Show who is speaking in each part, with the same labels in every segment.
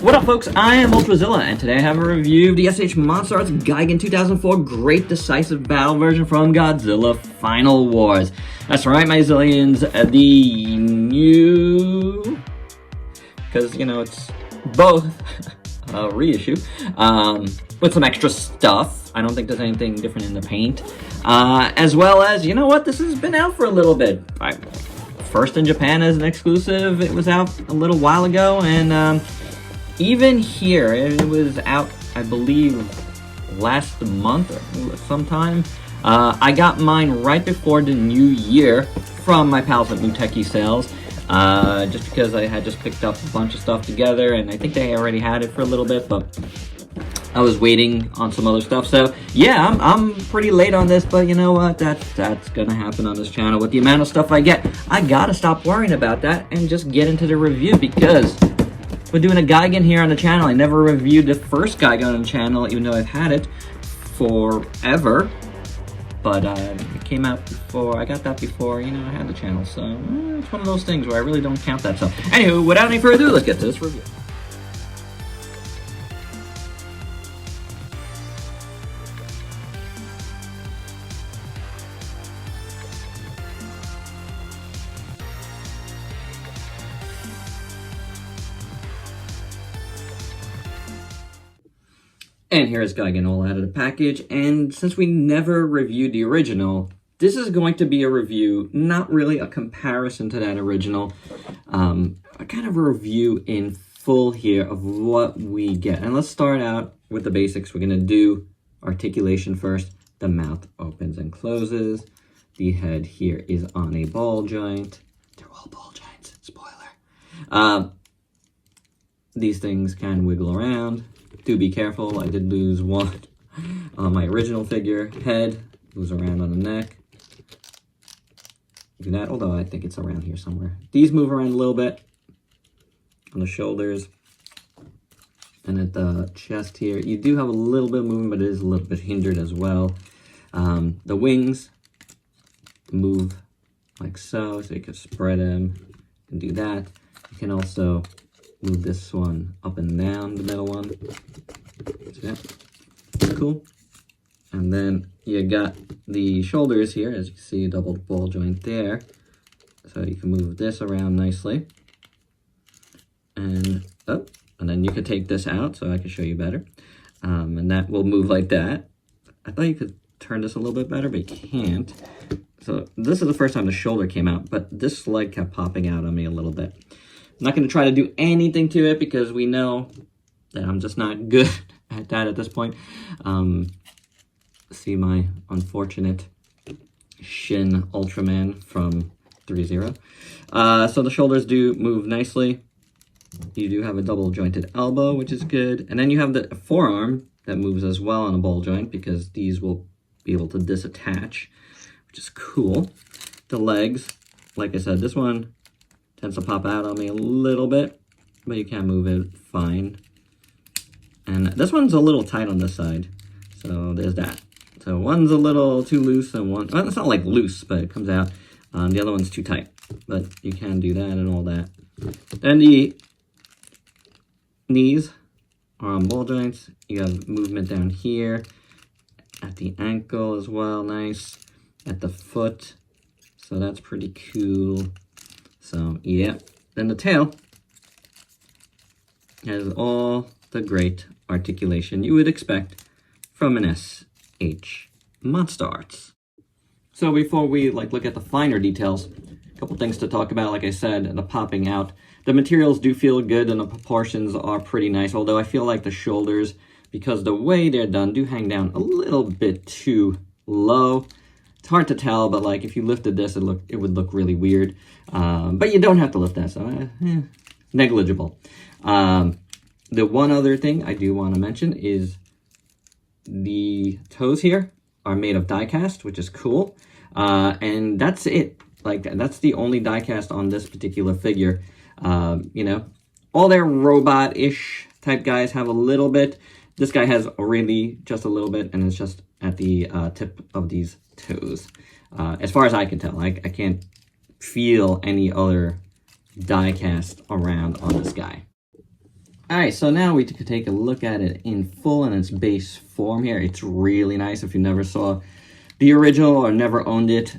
Speaker 1: What up, folks? I am Ultrazilla, and today I have a review of the SH Monsterarts Gigan 2004 Great Decisive Battle version from Godzilla Final Wars. That's right, my zillions, the new... Because, you know, it's both a reissue, with some extra stuff. I don't think there's anything different in the paint. As well as, you know what, this has been out for a little bit. First in Japan as an exclusive, it was out a little while ago, and even here, it was out, I believe, last month or sometime. I got mine right before the new year from my pals at Muteki Sales, just because I had just picked up a bunch of stuff together, and I think they already had it for a little bit, but I was waiting on some other stuff. So yeah, I'm pretty late on this, but you know what? That's gonna happen on this channel. With the amount of stuff I get, I gotta stop worrying about that and just get into the review, because we're doing a Gigan here on the channel. I never reviewed the first Gigan on the channel, even though I've had it forever. But it came out before, I got that before, you know, I had the channel. So it's one of those things where I really don't count that stuff. Anywho, without any further ado, let's get to this review. And here is Gigan all out of the package, and since we never reviewed the original, this is going to be a review, not really a comparison to that original, a kind of a review in full here of what we get. And let's start out with the basics. We're going to do articulation first. The mouth opens and closes. The head here is on a ball joint. They're all ball joints, spoiler. These things can wiggle around. Do be careful, I did lose one on my original figure. Head moves around on the neck. Do that, although I think it's around here somewhere. These move around a little bit on the shoulders. And at the chest here, you do have a little bit of movement, but it is a little bit hindered as well. The wings move like so you can spread them and do that. You can also move this one up and down, the middle one. So yeah, cool. And then you got the shoulders here, as you can see, a double ball joint there. So you can move this around nicely. And then you could take this out so I can show you better. And that will move like that. I thought you could turn this a little bit better, but you can't. So this is the first time the shoulder came out, but this leg kept popping out on me a little bit. I'm not going to try to do anything to it because we know that I'm just not good at that at this point. See my unfortunate Shin Ultraman from 3-0. So the shoulders do move nicely. You do have a double jointed elbow, which is good. And then you have the forearm that moves as well on a ball joint, because these will be able to disattach, which is cool. The legs, like I said, this one tends to pop out on me a little bit, but you can move it fine. And this one's a little tight on this side, so there's that. So one's a little too loose, and one, well, it's not like loose, but it comes out. The other one's too tight, but you can do that and all that. Then the knees are on ball joints. You have movement down here, at the ankle as well, nice. At the foot, so that's pretty cool. So, yeah. Then the tail has all the great articulation you would expect from an SH Monsterarts. So before we look at the finer details, a couple things to talk about. Like I said, the popping out. The materials do feel good and the proportions are pretty nice, although I feel like the shoulders, because the way they're done, do hang down a little bit too low. It's hard to tell, but like if you lifted this, it would look really weird. But you don't have to lift that, so negligible. The one other thing I do want to mention is the toes here are made of die cast, which is cool. And that's it. Like, that's the only die cast on this particular figure. You know, all their robot-ish type guys have a little bit. This guy has really just a little bit, and it's just at the tip of these toes. As far as I can tell, I can't feel any other die cast around on this guy. Alright, so now we can take a look at it in full in its base form here. It's really nice. If you never saw the original or never owned it,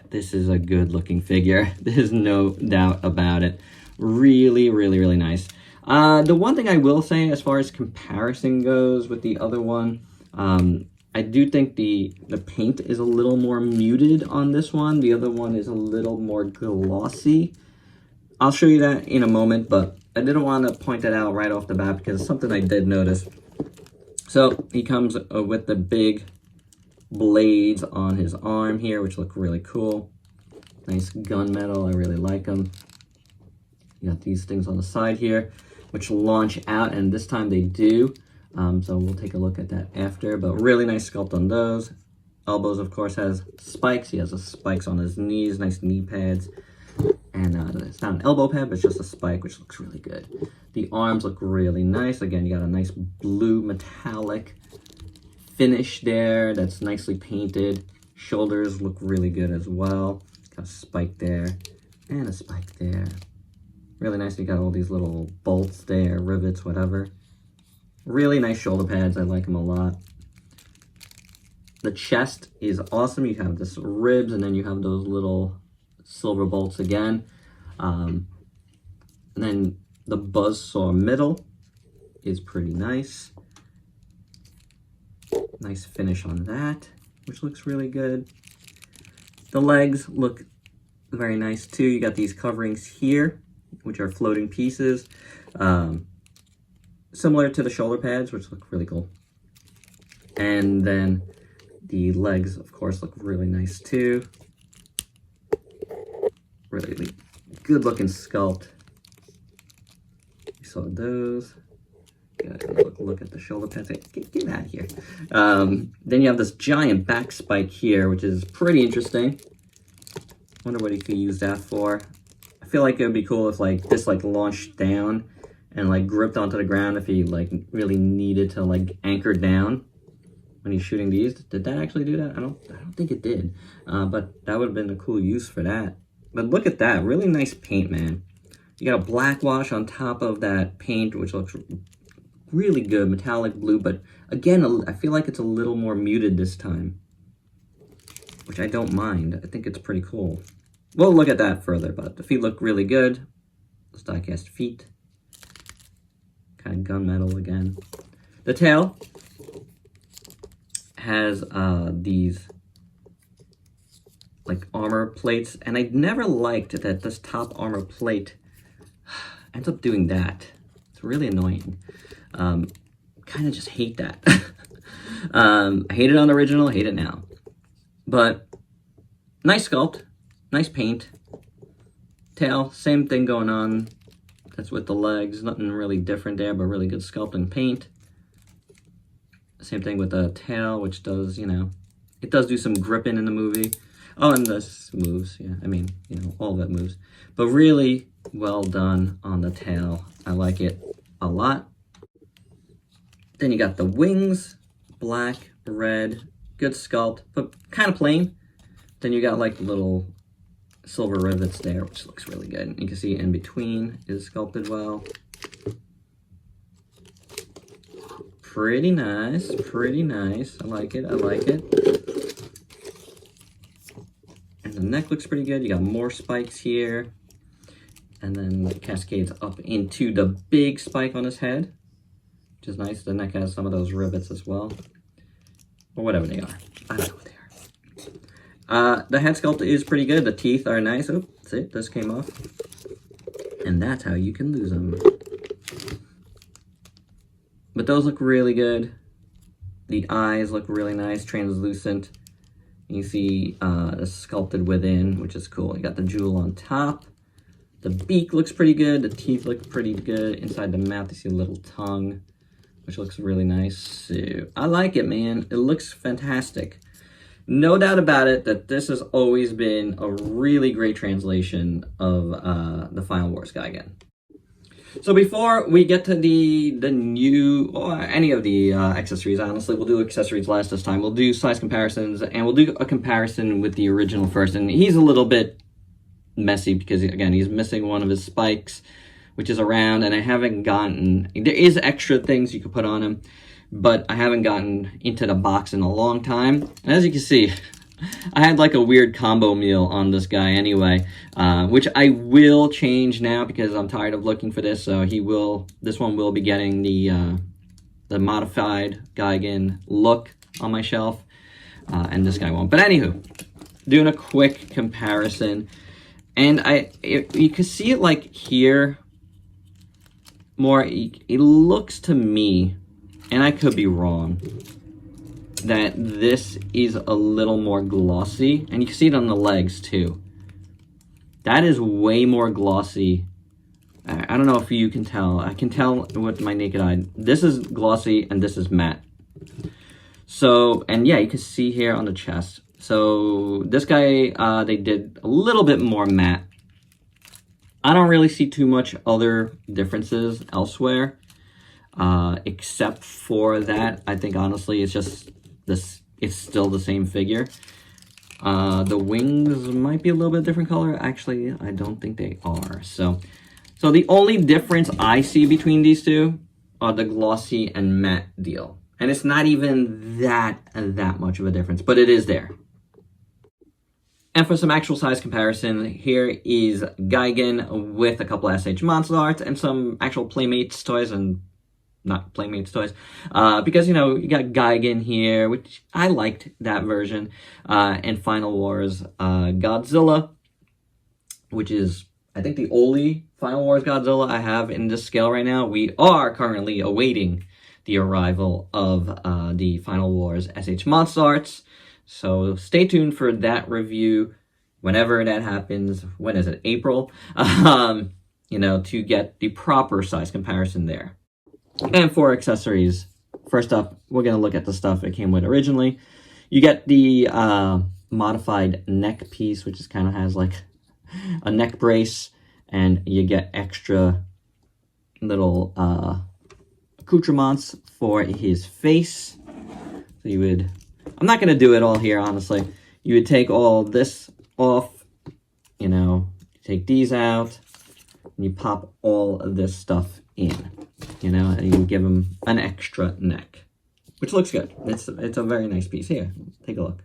Speaker 1: this is a good looking figure. There's no doubt about it. Really, really, really nice. The one thing I will say as far as comparison goes with the other one, I do think the paint is a little more muted on this one. The other one is a little more glossy. I'll show you that in a moment, but I didn't want to point that out right off the bat because it's something I did notice. So he comes with the big blades on his arm here, which look really cool. Nice gunmetal, I really like them. You got these things on the side here, which launch out, and this time they do. So we'll take a look at that after, but really nice sculpt on those. Elbows, of course, has spikes. He has the spikes on his knees, nice knee pads. And it's not an elbow pad, but it's just a spike, which looks really good. The arms look really nice. Again, you got a nice blue metallic finish there that's nicely painted. Shoulders look really good as well. Got a spike there and a spike there. Really nice. You got all these little bolts there, rivets, whatever. Really nice shoulder pads. I like them a lot. The chest is awesome. You have this ribs, and then you have those little silver bolts again. And then the buzzsaw middle is pretty nice. Nice finish on that, which looks really good. The legs look very nice too. You got these coverings here, which are floating pieces. Similar to the shoulder pads, which look really cool. And then the legs, of course, look really nice too. Really good looking sculpt. You saw those. Look at the shoulder pads. Get out of here. Then you have this giant back spike here, which is pretty interesting. Wonder what you could use that for. I feel like it would be cool if like this like launched down and like gripped onto the ground if he like really needed to like anchor down when he's shooting these. Did that actually do that? I don't think it did. But that would have been a cool use for that. But look at that, really nice paint, man. You got a black wash on top of that paint, which looks really good, metallic blue, but again, I feel like it's a little more muted this time, which I don't mind. I think it's pretty cool. We'll look at that further, but the feet look really good. Those die-cast feet. Kind of gunmetal again. The tail has these like armor plates, and I never liked that this top armor plate ends up doing that. It's really annoying. Kind of just hate that. I hate it on the original, hate it now. But nice sculpt, nice paint. Tail, same thing going on. That's with the legs, nothing really different there, but really good sculpt and paint. Same thing with the tail, which does, you know, it does do some gripping in the movie. Oh, and this moves, yeah, I mean, you know, all of it moves. But really well done on the tail. I like it a lot. Then you got the wings, black, red, good sculpt, but kind of plain. Then you got like little silver rivets there, which looks really good. You can see in between is sculpted well. Pretty nice, pretty nice. I like it, I like it. And the neck looks pretty good. You got more spikes here. And then it cascades up into the big spike on his head, which is nice. The neck has some of those rivets as well. Or whatever they are. I don't know what they are. The head sculpt is pretty good. The teeth are nice. Oh, see, this came off. And that's how you can lose them. But those look really good. The eyes look really nice, translucent. You see the sculpted within, which is cool. You got the jewel on top. The beak looks pretty good. The teeth look pretty good. Inside the mouth, you see a little tongue, which looks really nice. So, I like it, man. It looks fantastic. No doubt about it that this has always been a really great translation of the Final Wars Gigan. So before we get to the new, or any of the accessories, honestly, we'll do accessories last this time. We'll do size comparisons, and we'll do a comparison with the original first. And he's a little bit messy because, again, he's missing one of his spikes, which is around, and I haven't gotten, there is extra things you could put on him, but I haven't gotten into the box in a long time. And as you can see, I had like a weird combo meal on this guy anyway, which I will change now because I'm tired of looking for this. So this one will be getting the modified Gigan look on my shelf, and this guy won't. But anywho, doing a quick comparison, and you can see it like here more. It looks to me, and I could be wrong, that this is a little more glossy, and you can see it on the legs too. That is way more glossy. I don't know if you can tell. I can tell with my naked eye. This is glossy and this is matte. So, and yeah, you can see here on the chest. So this guy, they did a little bit more matte. I don't really see too much other differences elsewhere, except for that. I think honestly, it's just this. It's still the same figure. The wings might be a little bit different color. Actually, I don't think they are. So the only difference I see between these two are the glossy and matte deal. And it's not even that much of a difference, but it is there. And for some actual size comparison, here is Gigan with a couple of SH Monsterarts and some actual Playmates toys, and not Playmates toys, because, you know, you got Gigan here, which I liked that version, and Final Wars Godzilla, which is, I think, the only Final Wars Godzilla I have in this scale right now. We are currently awaiting the arrival of the Final Wars SH Monsterarts, so stay tuned for that review whenever that happens. When is it? April? You know, to get the proper size comparison there. And for accessories, first up, we're going to look at the stuff it came with originally. You get the modified neck piece, which is kind of has like a neck brace, and you get extra little accoutrements for his face. So you would, I'm not going to do it all here, honestly. You would take all this off, you know, take these out, and you pop all of this stuff in, you know, and you give him an extra neck, which looks good. It's a very nice piece. Here, take a look.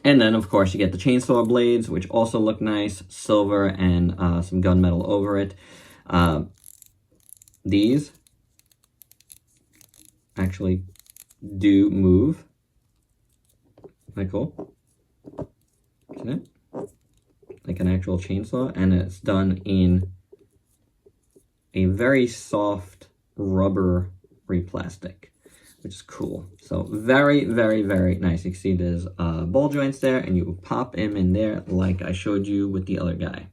Speaker 1: And then, of course, you get the chainsaw blades, which also look nice, silver and some gunmetal over it. These actually do move. Isn't that cool? Isn't it? Like an actual chainsaw, and it's done in a very soft rubbery plastic, which is cool. So very, very, very nice. You can see there's ball joints there, and you pop him in there like I showed you with the other guy.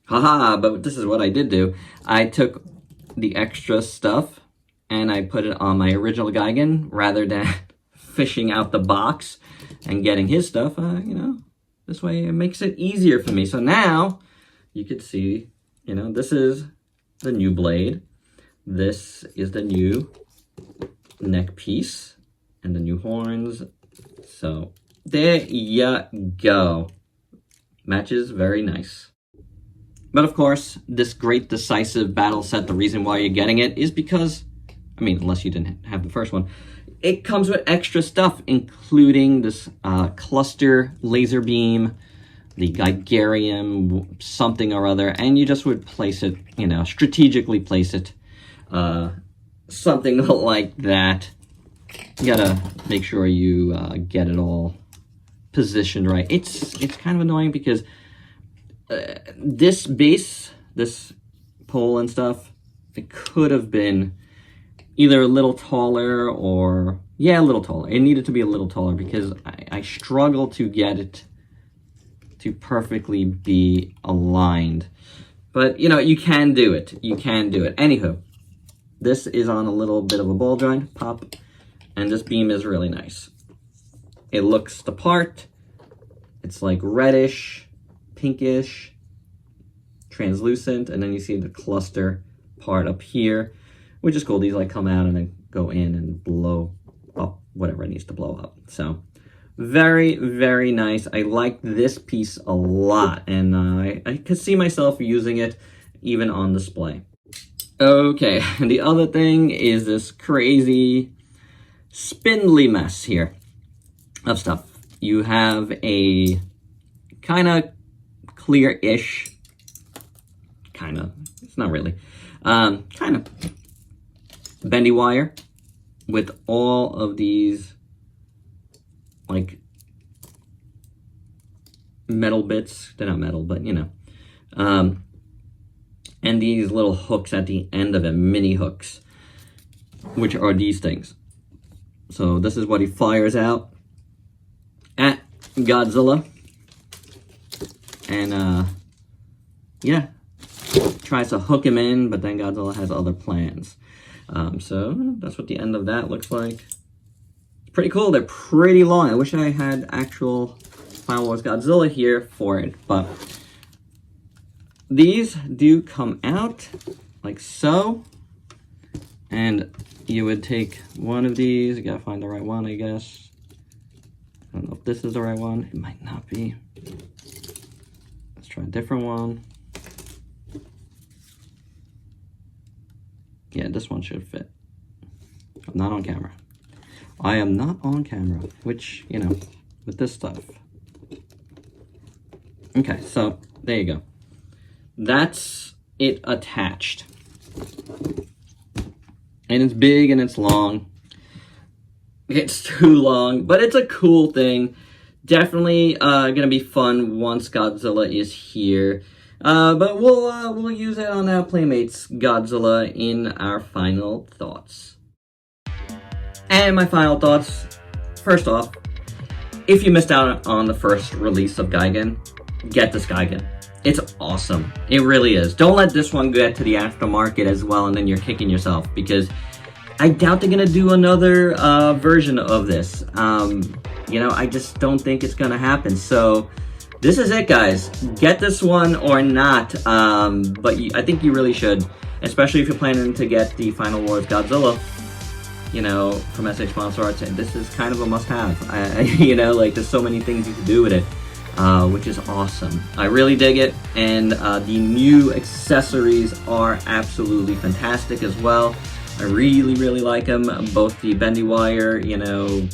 Speaker 1: Haha, but this is what I did do. I took the extra stuff and I put it on my original Gigan rather than fishing out the box and getting his stuff. You know, this way it makes it easier for me. So now you could see, you know, this is the new blade. This is the new neck piece and the new horns. So there you go. Matches very nice. But of course, this great Decisive battle set, the reason why you're getting it is because, I mean, unless you didn't have the first one, it comes with extra stuff, including this cluster laser beam, the Gigarium something or other, and you just would place it, you know, strategically place it, something like that. You gotta make sure you get it all positioned right. It's kind of annoying because this base, this pole and stuff, it could have been either a little taller or, yeah, a little taller. It needed to be a little taller because I struggle to get it to perfectly be aligned. But, you know, you can do it. You can do it. Anywho, this is on a little bit of a ball joint, pop, and this beam is really nice. It looks the part. It's like reddish, pinkish, translucent, and then you see the cluster part up here, which is cool. These like come out and then go in and blow up whatever it needs to blow up. So very, very nice. I like this piece a lot, and I could see myself using it even on display. Okay, and the other thing is this crazy spindly mess here of stuff. You have a kind of clear-ish, it's not really, kind of bendy wire with all of these like metal bits. They're not metal, but you know, and these little hooks at the end of it, mini hooks, which are these things. So this is what he fires out at Godzilla, and yeah, tries to hook him in, but then Godzilla has other plans. So that's what the end of that looks like. Pretty cool. They're pretty long. I wish I had actual Final Wars Godzilla here for it, but these do come out like so, and you would take one of these. You gotta find the right one, I guess. I don't know if this is the right one. It might not be. Let's try a different one. Yeah, this one should fit. I'm not on camera. I am not on camera, which, you know, with this stuff. Okay, so there you go. That's it attached. And it's big and it's long. It's too long, but it's a cool thing. Definitely gonna be fun once Godzilla is here. But we'll use it on our Playmates Godzilla in our final thoughts. And my final thoughts, first off, if you missed out on the first release of Gigan, get this Gigan. It's awesome. It really is. Don't let this one get to the aftermarket as well and then you're kicking yourself, because I doubt they're gonna do another version of this. You know, I just don't think it's gonna happen. So this is it, guys. Get this one or not, but I think you really should, especially if you're planning to get the Final Wars Godzilla, you know, from SH Monsterarts. And this is kind of a must-have. You know, like, there's so many things you can do with it, which is awesome. I really dig it, and the new accessories are absolutely fantastic as well. I really, really like them. Both the bendy wire, you know,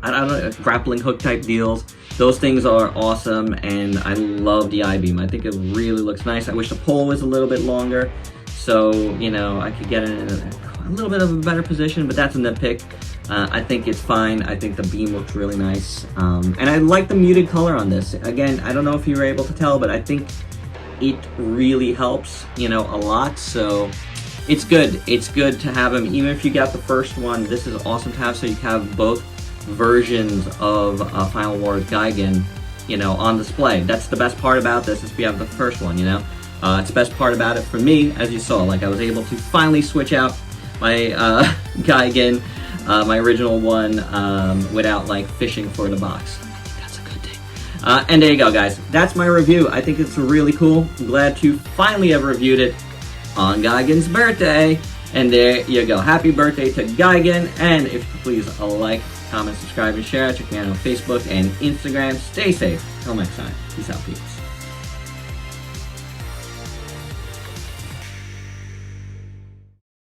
Speaker 1: I don't know, grappling hook type deals. Those things are awesome, and I love the I-beam. I think it really looks nice. I wish the pole was a little bit longer, so, you know, I could get it in a little bit of a better position, but that's a nitpick. I think it's fine. I think the beam looks really nice. And I like the muted color on this. Again, I don't know if you were able to tell, but I think it really helps, you know, a lot. So it's good. It's good to have them. Even if you got the first one, this is awesome to have, so you can have both versions of Final Wars Gigan, you know, on display. That's the best part about this, is we have the first one, you know. It's the best part about it for me, as you saw. Like, I was able to finally switch out my Gigan, my original one, without, like, fishing for the box. That's a good thing. And there you go, guys. That's my review. I think it's really cool. I'm glad to finally have reviewed it on Gigan's birthday. And there you go. Happy birthday to Gigan. And if you could please like, comment, subscribe, and share. Check me out on Facebook and Instagram. Stay safe. Till next time. Peace out, peeps.